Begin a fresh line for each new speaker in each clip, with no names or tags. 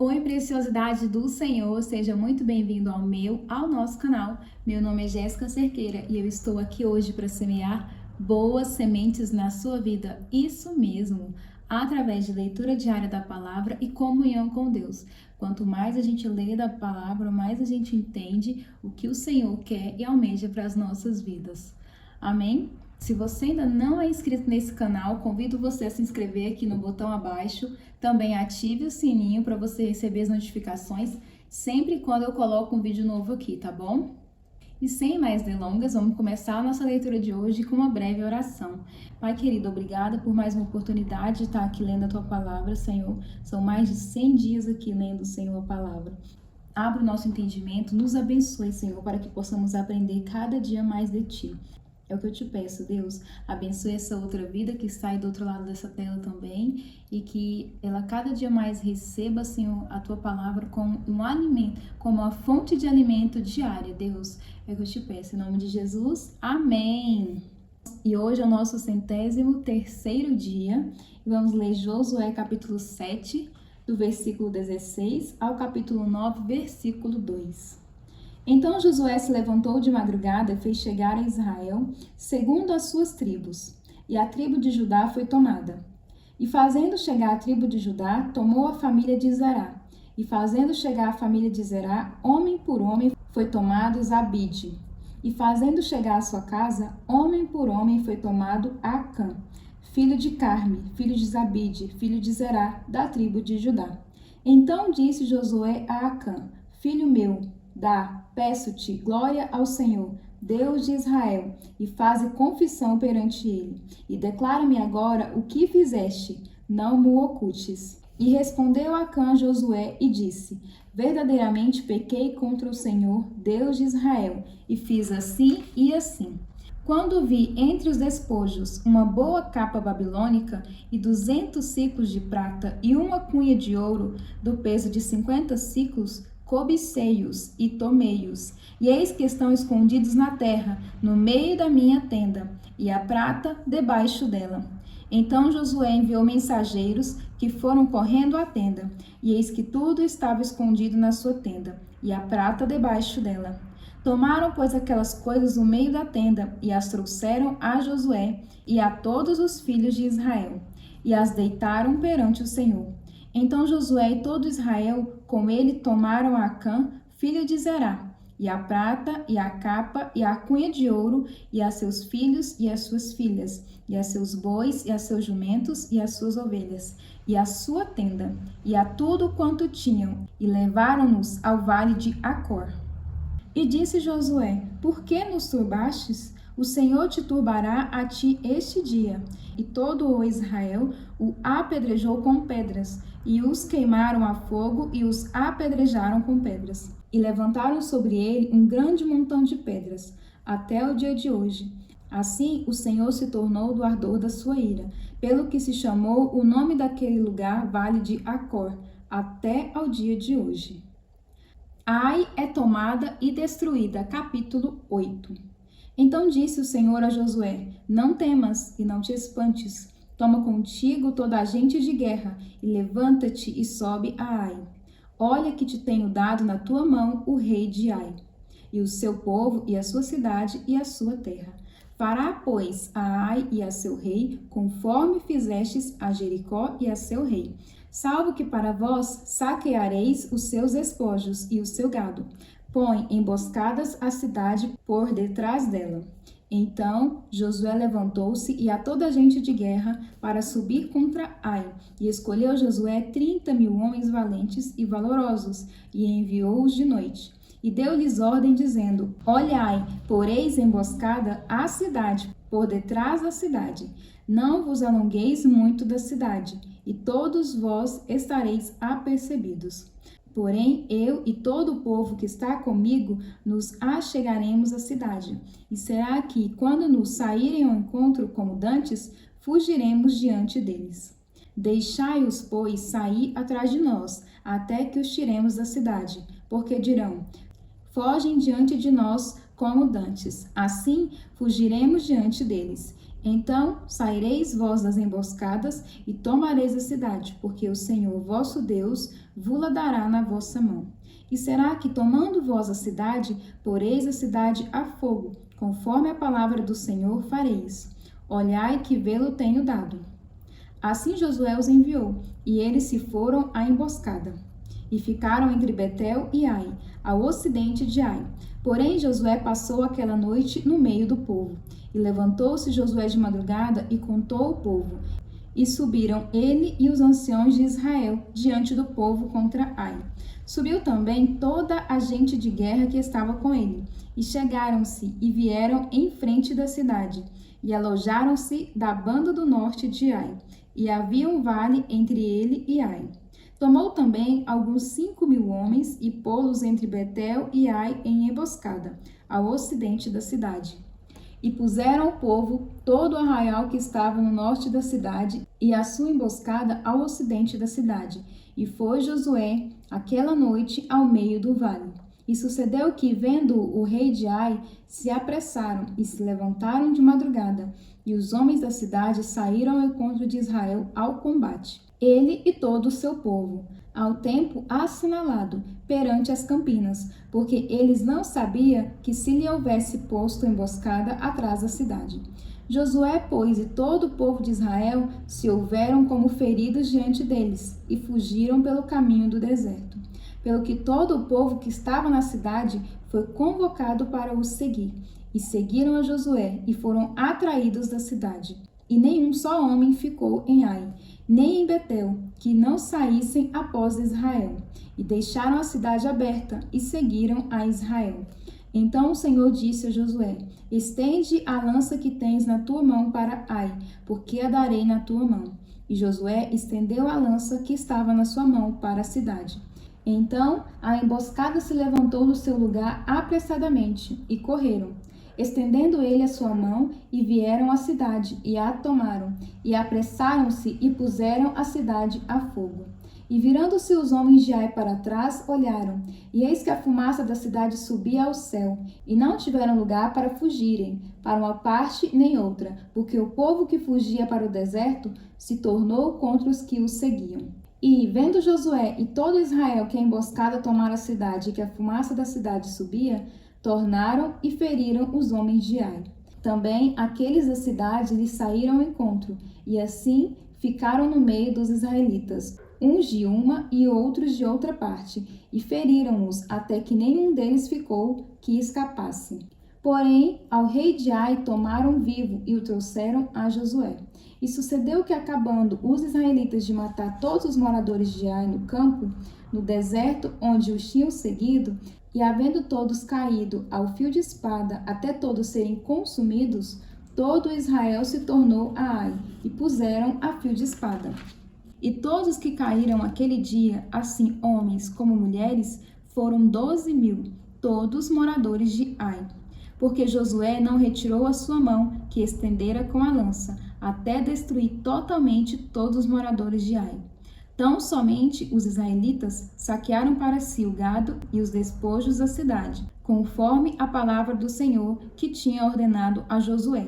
Oi, preciosidade do Senhor, seja muito bem-vindo ao nosso canal. Meu nome é Jéssica Cerqueira e eu estou aqui hoje para semear boas sementes na sua vida. Isso mesmo, através de leitura diária da palavra e comunhão com Deus. Quanto mais a gente lê da palavra, mais a gente entende o que o Senhor quer e almeja para as nossas vidas. Amém? Se você ainda não é inscrito nesse canal, convido você a se inscrever aqui no botão abaixo. Também ative o sininho para você receber as notificações sempre quando eu coloco um vídeo novo aqui, tá bom? E sem mais delongas, vamos começar a nossa leitura de hoje com uma breve oração. Pai querido, obrigada por mais uma oportunidade de estar aqui lendo a Tua Palavra, Senhor. São mais de 100 dias aqui lendo, Senhor, a Palavra. Abra o nosso entendimento, nos abençoe, Senhor, para que possamos aprender cada dia mais de Ti. É o que eu te peço, Deus, abençoe essa outra vida que está aí do outro lado dessa tela também e que ela cada dia mais receba, Senhor, a Tua Palavra como um alimento, como uma fonte de alimento diária, Deus. É o que eu te peço, em nome de Jesus, amém! E hoje é o nosso 103º dia e vamos ler Josué capítulo 7, do versículo 16 ao capítulo 9, versículo 2. Então Josué se levantou de madrugada e fez chegar a Israel, segundo as suas tribos, e a tribo de Judá foi tomada. E fazendo chegar a tribo de Judá, tomou a família de Zerá. E fazendo chegar a família de Zerá, homem por homem, foi tomado Zabide. E fazendo chegar a sua casa, homem por homem, foi tomado Acã, filho de Carme, filho de Zabide, filho de Zerá, da tribo de Judá. Então disse Josué a Acã: Filho meu, peço-te glória ao Senhor, Deus de Israel, e faze confissão perante ele. E declara-me agora o que fizeste, não me ocultes. E respondeu Acã a Josué e disse: Verdadeiramente pequei contra o Senhor, Deus de Israel, e fiz assim e assim. Quando vi entre os despojos uma boa capa babilônica e 200 siclos de prata e uma cunha de ouro do peso de 50 siclos, cobicei-os e tomei-os, e eis que estão escondidos na terra, no meio da minha tenda, e a prata debaixo dela. Então Josué enviou mensageiros que foram correndo à tenda, e eis que tudo estava escondido na sua tenda, e a prata debaixo dela. Tomaram, pois, aquelas coisas no meio da tenda, e as trouxeram a Josué e a todos os filhos de Israel, e as deitaram perante o Senhor. Então Josué e todo Israel com ele tomaram Acã, filho de Zerá, e a prata, e a capa, e a cunha de ouro, e a seus filhos e as suas filhas, e a seus bois, e a seus jumentos, e as suas ovelhas, e a sua tenda, e a tudo quanto tinham, e levaram-nos ao vale de Acor. E disse Josué: Por que nos turbastes? O Senhor te turbará a ti este dia. E todo o Israel o apedrejou com pedras, e os queimaram a fogo e os apedrejaram com pedras. E levantaram sobre ele um grande montão de pedras, até o dia de hoje. Assim o Senhor se tornou do ardor da sua ira, pelo que se chamou o nome daquele lugar Vale de Acor, até ao dia de hoje. Ai é tomada e destruída. Capítulo 8. Então disse o Senhor a Josué: Não temas e não te espantes. Toma contigo toda a gente de guerra e levanta-te e sobe a Ai. Olha que te tenho dado na tua mão o rei de Ai, e o seu povo e a sua cidade e a sua terra. Fará, pois, a Ai e a seu rei, conforme fizestes a Jericó e a seu rei. Salvo que para vós saqueareis os seus despojos e o seu gado. Põe emboscadas a cidade por detrás dela. Então Josué levantou-se e a toda a gente de guerra para subir contra Ai. E escolheu Josué 30.000 homens valentes e valorosos, e enviou-os de noite. E deu-lhes ordem, dizendo: Olhai, poreis emboscada a cidade, por detrás da cidade. Não vos alongueis muito da cidade, e todos vós estareis apercebidos. Porém, eu e todo o povo que está comigo nos achegaremos à cidade. E será que, quando nos saírem ao encontro como dantes, fugiremos diante deles. Deixai-os, pois, sair atrás de nós, até que os tiremos da cidade, porque dirão: fogem diante de nós como dantes. Assim, fugiremos diante deles. Então saireis vós das emboscadas e tomareis a cidade, porque o Senhor vosso Deus vos-la dará na vossa mão. E será que, tomando vós a cidade, poreis a cidade a fogo, conforme a palavra do Senhor fareis. Olhai que vê-lo tenho dado. Assim Josué os enviou, e eles se foram à emboscada. E ficaram entre Betel e Ai, ao ocidente de Ai. Porém Josué passou aquela noite no meio do povo. E levantou-se Josué de madrugada e contou o povo. E subiram ele e os anciãos de Israel diante do povo contra Ai. Subiu também toda a gente de guerra que estava com ele. E chegaram-se e vieram em frente da cidade. E alojaram-se da banda do norte de Ai. E havia um vale entre ele e Ai. Tomou também alguns 5.000 homens e pô-los entre Betel e Ai em emboscada, ao ocidente da cidade. E puseram o povo todo o arraial que estava no norte da cidade e a sua emboscada ao ocidente da cidade. E foi Josué aquela noite ao meio do vale. E sucedeu que, vendo o rei de Ai, se apressaram e se levantaram de madrugada. E os homens da cidade saíram ao encontro de Israel ao combate, ele e todo o seu povo, ao tempo assinalado, perante as campinas, porque eles não sabiam que se lhe houvesse posto emboscada atrás da cidade. Josué, pois, e todo o povo de Israel se houveram como feridos diante deles, e fugiram pelo caminho do deserto. Pelo que todo o povo que estava na cidade foi convocado para os seguir. E seguiram a Josué, e foram atraídos da cidade. E nenhum só homem ficou em Ai, nem em Betel, que não saíssem após Israel. E deixaram a cidade aberta, e seguiram a Israel. Então o Senhor disse a Josué: estende a lança que tens na tua mão para Ai, porque a darei na tua mão. E Josué estendeu a lança que estava na sua mão para a cidade. Então a emboscada se levantou do seu lugar apressadamente, e correram, estendendo ele a sua mão, e vieram à cidade, e a tomaram, e apressaram-se, e puseram a cidade a fogo. E virando-se os homens de Ai para trás, olharam, e eis que a fumaça da cidade subia ao céu, e não tiveram lugar para fugirem, para uma parte nem outra, porque o povo que fugia para o deserto se tornou contra os que os seguiam. E, vendo Josué e todo Israel que a emboscada tomara a cidade e que a fumaça da cidade subia, tornaram e feriram os homens de Ai. Também aqueles da cidade lhes saíram ao encontro, e assim ficaram no meio dos israelitas, uns de uma e outros de outra parte, e feriram-os até que nenhum deles ficou que escapasse. Porém, ao rei de Ai tomaram vivo e o trouxeram a Josué. E sucedeu que, acabando os israelitas de matar todos os moradores de Ai no campo, no deserto onde os tinham seguido, e havendo todos caído ao fio de espada até todos serem consumidos, todo Israel se tornou a Ai, e puseram a fio de espada. E todos que caíram aquele dia, assim homens como mulheres, foram 12.000, todos moradores de Ai. Porque Josué não retirou a sua mão, que estendera com a lança, até destruir totalmente todos os moradores de Ai. Tão somente os israelitas saquearam para si o gado e os despojos da cidade, conforme a palavra do Senhor que tinha ordenado a Josué.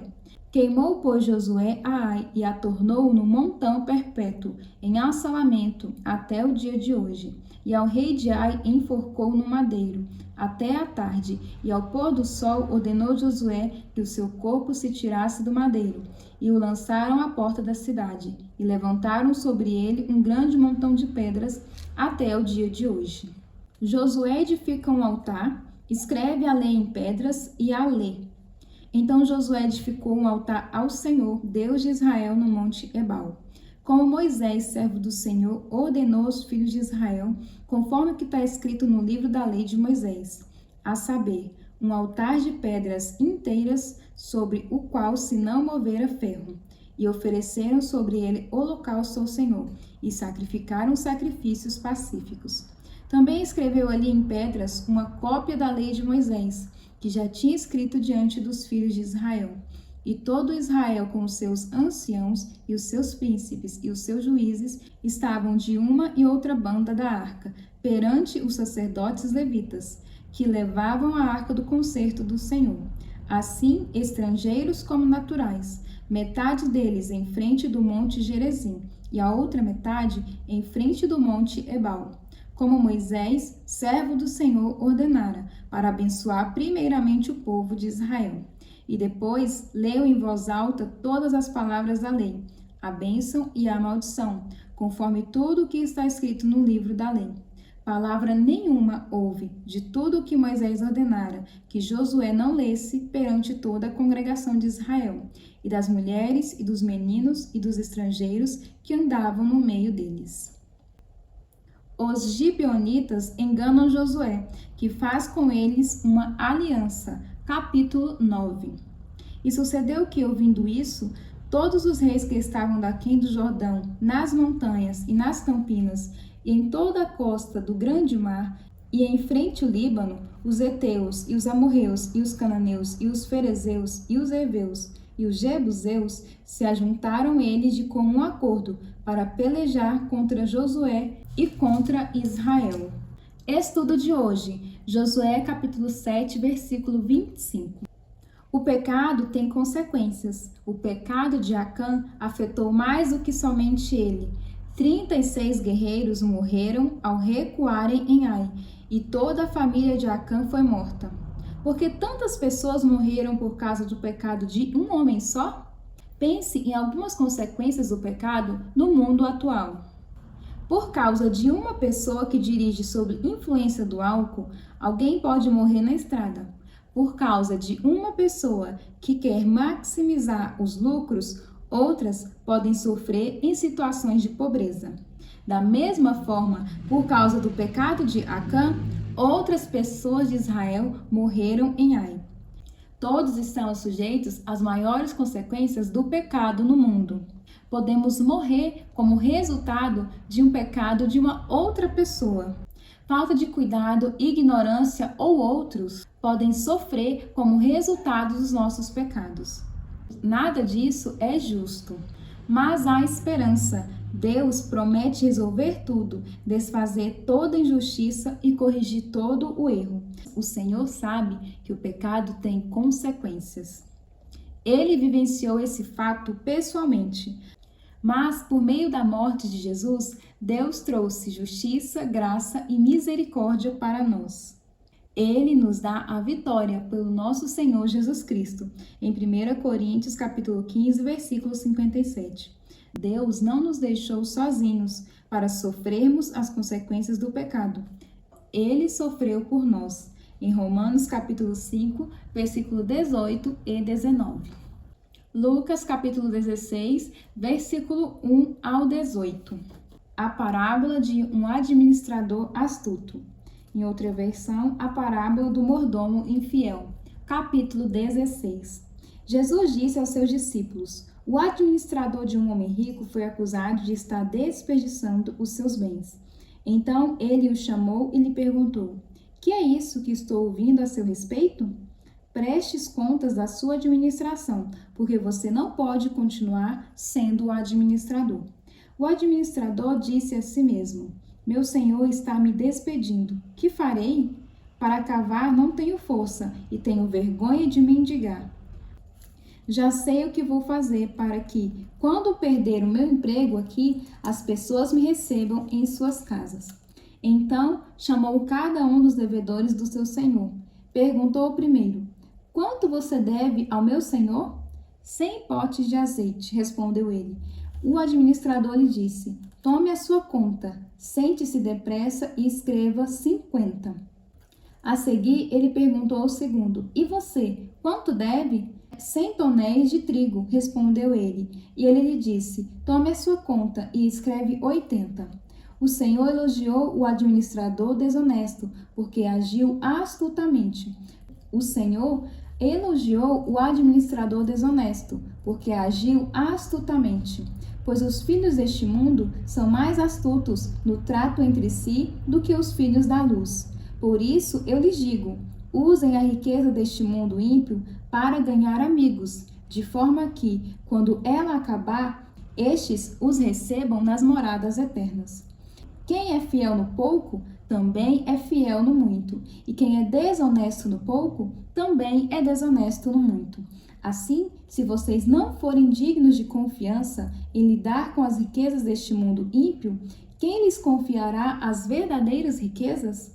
Queimou, pois, Josué a Ai e a tornou no montão perpétuo, em assolamento, até o dia de hoje. E ao rei de Ai enforcou no madeiro, até a tarde, e ao pôr do sol ordenou Josué que o seu corpo se tirasse do madeiro, e o lançaram à porta da cidade, e levantaram sobre ele um grande montão de pedras, até o dia de hoje. Josué edifica um altar, escreve a lei em pedras e a lê. Então Josué edificou um altar ao Senhor, Deus de Israel, no monte Ebal. Como Moisés, servo do Senhor, ordenou aos filhos de Israel, conforme o que está escrito no livro da lei de Moisés, a saber, um altar de pedras inteiras, sobre o qual se não movera ferro. E ofereceram sobre ele holocausto ao Senhor, e sacrificaram sacrifícios pacíficos. Também escreveu ali em pedras uma cópia da lei de Moisés, que já tinha escrito diante dos filhos de Israel. E todo Israel, com os seus anciãos e os seus príncipes e os seus juízes, estavam de uma e outra banda da arca, perante os sacerdotes levitas, que levavam a arca do concerto do Senhor. Assim, estrangeiros como naturais, metade deles em frente do monte Gerizim, e a outra metade em frente do monte Ebal. como Moisés, servo do Senhor, ordenara, para abençoar primeiramente o povo de Israel. E depois leu em voz alta todas as palavras da lei, a bênção e a maldição, conforme tudo o que está escrito no livro da lei. Palavra nenhuma houve de tudo o que Moisés ordenara, que Josué não lesse perante toda a congregação de Israel, e das mulheres, e dos meninos, e dos estrangeiros que andavam no meio deles. Os gibeonitas enganam Josué, que faz com eles uma aliança. Capítulo 9. E sucedeu que, ouvindo isso, todos os reis que estavam daquém do Jordão, nas montanhas e nas campinas, e em toda a costa do grande mar, e em frente ao Líbano, os heteus, e os amorreus, e os cananeus, e os ferezeus, e os heveus, e os jebuseus, se ajuntaram eles de comum acordo, para pelejar contra Josué e contra Israel. Estudo de hoje, Josué capítulo 7, versículo 25. O pecado tem consequências. O pecado de Acã afetou mais do que somente ele. 36 guerreiros morreram ao recuarem em Ai, e toda a família de Acã foi morta. Por que tantas pessoas morreram por causa do pecado de um homem só? Pense em algumas consequências do pecado no mundo atual. Por causa de uma pessoa que dirige sob influência do álcool, alguém pode morrer na estrada. Por causa de uma pessoa que quer maximizar os lucros, outras podem sofrer em situações de pobreza. Da mesma forma, por causa do pecado de Acã, outras pessoas de Israel morreram em Ai. Todos estamos sujeitos às maiores consequências do pecado no mundo. Podemos morrer como resultado de um pecado de uma outra pessoa. Falta de cuidado, ignorância ou outros podem sofrer como resultado dos nossos pecados. Nada disso é justo, mas há esperança. Deus promete resolver tudo, desfazer toda injustiça e corrigir todo o erro. O Senhor sabe que o pecado tem consequências. Ele vivenciou esse fato pessoalmente. Mas, por meio da morte de Jesus, Deus trouxe justiça, graça e misericórdia para nós. Ele nos dá a vitória pelo nosso Senhor Jesus Cristo, em 1 Coríntios capítulo 15, versículo 57. Deus não nos deixou sozinhos para sofrermos as consequências do pecado. Ele sofreu por nós, em Romanos capítulo 5, versículo 18 e 19. Lucas capítulo 16, versículo 1 ao 18. A parábola de um administrador astuto. Em outra versão, a parábola do mordomo infiel. Capítulo 16. Jesus disse aos seus discípulos: o administrador de um homem rico foi acusado de estar desperdiçando os seus bens. Então ele o chamou e lhe perguntou: que é isso que estou ouvindo a seu respeito? Prestes contas da sua administração, porque você não pode continuar sendo o administrador. O administrador disse a si mesmo: meu senhor está me despedindo. Que farei? Para cavar não tenho força e tenho vergonha de mendigar. Já sei o que vou fazer para que, quando perder o meu emprego aqui, as pessoas me recebam em suas casas. Então chamou cada um dos devedores do seu senhor. Perguntou ao primeiro: quanto você deve ao meu senhor? 100 potes de azeite, respondeu ele. O administrador lhe disse: tome a sua conta, sente-se depressa e escreva 50. A seguir, ele perguntou ao segundo: e você, quanto deve? 100 tonéis de trigo, respondeu ele. E ele lhe disse: tome a sua conta e escreve 80. O Senhor elogiou o administrador desonesto, porque agiu astutamente. O Senhor elogiou o administrador desonesto, porque agiu astutamente. Pois os filhos deste mundo são mais astutos no trato entre si do que os filhos da luz. Por isso eu lhes digo: usem a riqueza deste mundo ímpio para ganhar amigos, de forma que, quando ela acabar, estes os recebam nas moradas eternas. Quem é fiel no pouco, também é fiel no muito, e quem é desonesto no pouco, também é desonesto no muito. Assim, se vocês não forem dignos de confiança em lidar com as riquezas deste mundo ímpio, quem lhes confiará as verdadeiras riquezas?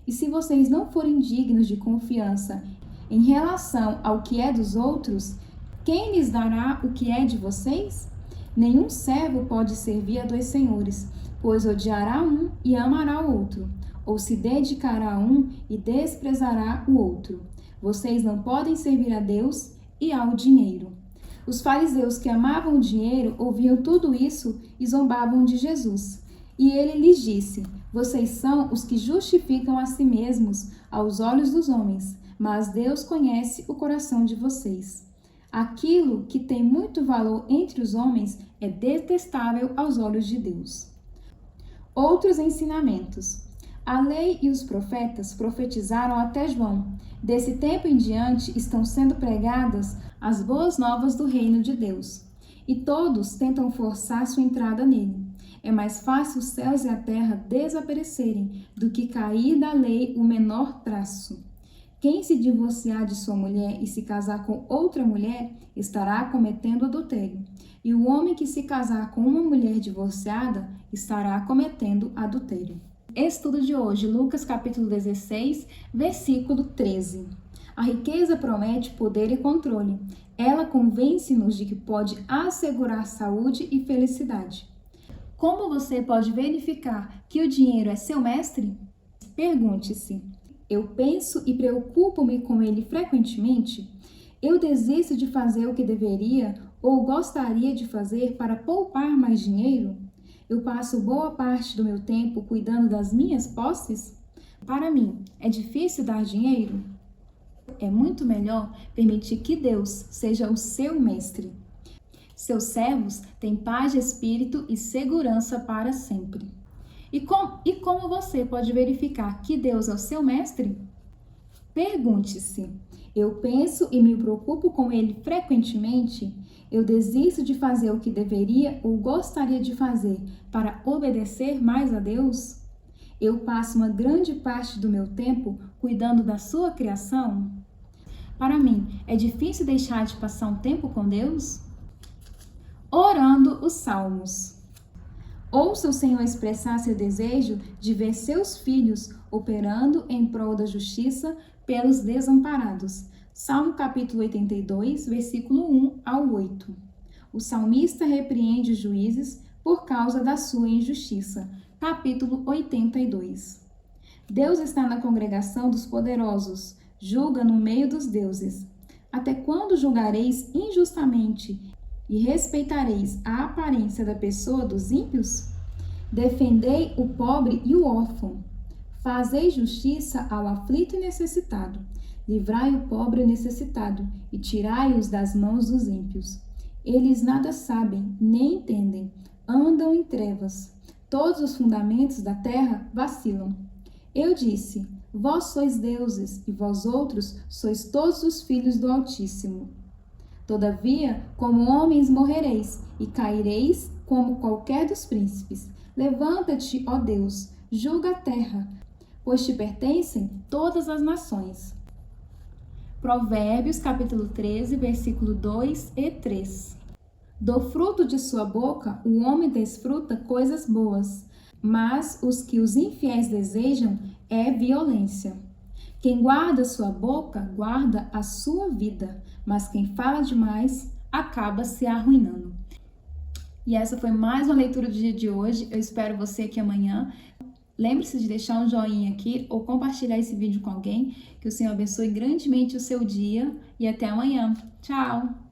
E se vocês não forem dignos de confiança em relação ao que é dos outros, quem lhes dará o que é de vocês? Nenhum servo pode servir a dois senhores, pois odiará um e amará o outro, ou se dedicará a um e desprezará o outro. Vocês não podem servir a Deus e ao dinheiro. Os fariseus que amavam o dinheiro ouviam tudo isso e zombavam de Jesus. E ele lhes disse: vocês são os que justificam a si mesmos aos olhos dos homens, mas Deus conhece o coração de vocês. Aquilo que tem muito valor entre os homens é detestável aos olhos de Deus. Outros ensinamentos. A lei e os profetas profetizaram até João. Desse tempo em diante estão sendo pregadas as boas novas do reino de Deus, e todos tentam forçar sua entrada nele. É mais fácil os céus e a terra desaparecerem do que cair da lei o menor traço. Quem se divorciar de sua mulher e se casar com outra mulher estará cometendo adultério. E o homem que se casar com uma mulher divorciada estará cometendo adultério. Estudo de hoje, Lucas capítulo 16, versículo 13. A riqueza promete poder e controle. Ela convence-nos de que pode assegurar saúde e felicidade. Como você pode verificar que o dinheiro é seu mestre? Pergunte-se: eu penso e preocupo-me com ele frequentemente? Eu desisto de fazer o que deveria ou gostaria de fazer para poupar mais dinheiro? Eu passo boa parte do meu tempo cuidando das minhas posses? Para mim, é difícil dar dinheiro? É muito melhor permitir que Deus seja o seu mestre. Seus servos têm paz de espírito e segurança para sempre. E como você pode verificar que Deus é o seu mestre? Pergunte-se: eu penso e me preocupo com ele frequentemente? Eu desisto de fazer o que deveria ou gostaria de fazer para obedecer mais a Deus? Eu passo uma grande parte do meu tempo cuidando da sua criação? Para mim, é difícil deixar de passar um tempo com Deus? Orando os Salmos. Ouça o Senhor expressar seu desejo de ver seus filhos operando em prol da justiça pelos desamparados. Salmo capítulo 82, versículo 1 ao 8. O salmista repreende os juízes por causa da sua injustiça. Capítulo 82. Deus está na congregação dos poderosos, julga no meio dos deuses. Até quando julgareis injustamente e respeitareis a aparência da pessoa dos ímpios? Defendei o pobre e o órfão. Fazei justiça ao aflito e necessitado. Livrai o pobre e necessitado e tirai-os das mãos dos ímpios. Eles nada sabem, nem entendem, andam em trevas. Todos os fundamentos da terra vacilam. Eu disse: vós sois deuses, e vós outros sois todos os filhos do Altíssimo. Todavia, como homens morrereis, e caireis como qualquer dos príncipes. Levanta-te, ó Deus, julga a terra, pois te pertencem todas as nações. Provérbios, capítulo 13, versículo 2 e 3. Do fruto de sua boca o homem desfruta coisas boas, mas os que os infiéis desejam é violência. Quem guarda sua boca, guarda a sua vida, mas quem fala demais, acaba se arruinando. E essa foi mais uma leitura do dia de hoje. Eu espero você aqui amanhã. Lembre-se de deixar um joinha aqui ou compartilhar esse vídeo com alguém. Que o Senhor abençoe grandemente o seu dia e até amanhã. Tchau!